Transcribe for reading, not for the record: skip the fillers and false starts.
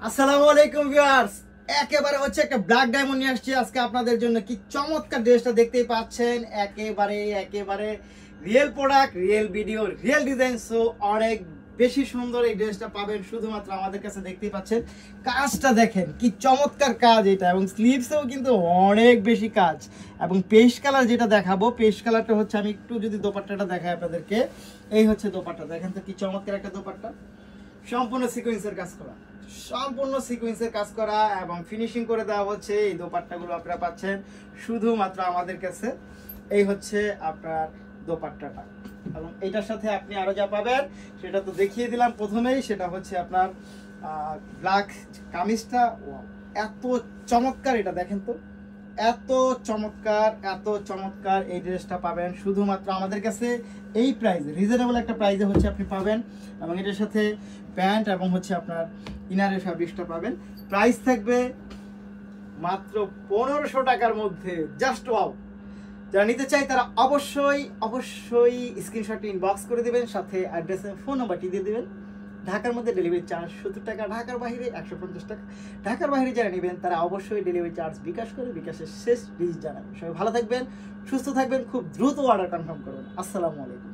আসসালামু আলাইকুম ভিউয়ার্স, একেবারে হচ্ছে একটা ব্ল্যাক ডায়মন্ড নিয়ে আসছি আজকে আপনাদের জন্য। কি চমৎকার ড্রেসটা দেখতেই পাচ্ছেন, একেবারে real product, real video, real design. So অনেক বেশি সুন্দর এই ড্রেসটা পাবেন শুধুমাত্র আমাদের কাছে। দেখতেই পাচ্ছেন কাজটা দেখেন, কি চমৎকার কাজ এটা, এবং স্লিভসেও কিন্তু অনেক বেশি কাজ। এবং পেস্ট কালার যেটা দেখাবো, পেস্ট কালারটা হচ্ছে, আমি একটু যদি দোপাট্টাটা দেখাই আপনাদেরকে, এই হচ্ছে দোপাট্টা। দেখেন তো কি চমৎকার একটা দোপাট্টা, সম্পূর্ণ সিকোয়েন্সের কাজ করা, সম্পূর্ণ সিকোয়েন্সের কাজ করা এবং ফিনিশিং করে দেওয়া হচ্ছে। এই দোপাট্টাগুলো আপনারা পাচ্ছেন শুধুমাত্র আমাদের কাছে। এই হচ্ছে আপনার দোপাট্টাটা, এবং এটার সাথে আপনি আরো যা পাবেন সেটা তো দেখিয়ে দিলাম প্রথমেই। সেটা হচ্ছে আপনার ব্ল্যাক কামিজটা, এত চমৎকার, এটা দেখেন তো, এত চমৎকার এই ড্রেসটা পাবেন শুধুমাত্র আমাদের কাছে। এই প্রাইসে, রিজনেবল একটা প্রাইসে হচ্ছে আপনি পাবেন। এবং এটার সাথে প্যান্ট এবং হচ্ছে আপনার ইনারের ফ্যাব্রিক্সটা পাবেন। প্রাইস থাকবে মাত্র 1500 টাকার মধ্যে। Just wow! যারা নিতে চাই তারা অবশ্যই স্ক্রিনশট ইনবক্স করে দিবেন, সাথে অ্যাড্রেস ফোন নাম্বারটি দিয়ে দিবেন। ঢাকার মধ্যে ডেলিভারি চার্জ 70 টাকা, ঢাকার বাইরে 150 টাকা। ঢাকার বাইরে যারা নেবেন তারা অবশ্যই ডেলিভারি চার্জ বিকাশ করে, বিকাশের শেষ ডিজিট জানাবেন। সবাই ভালো থাকবেন, সুস্থ থাকবেন, খুব দ্রুত অর্ডার কনফার্ম করবেন। আসসালামু আলাইকুম।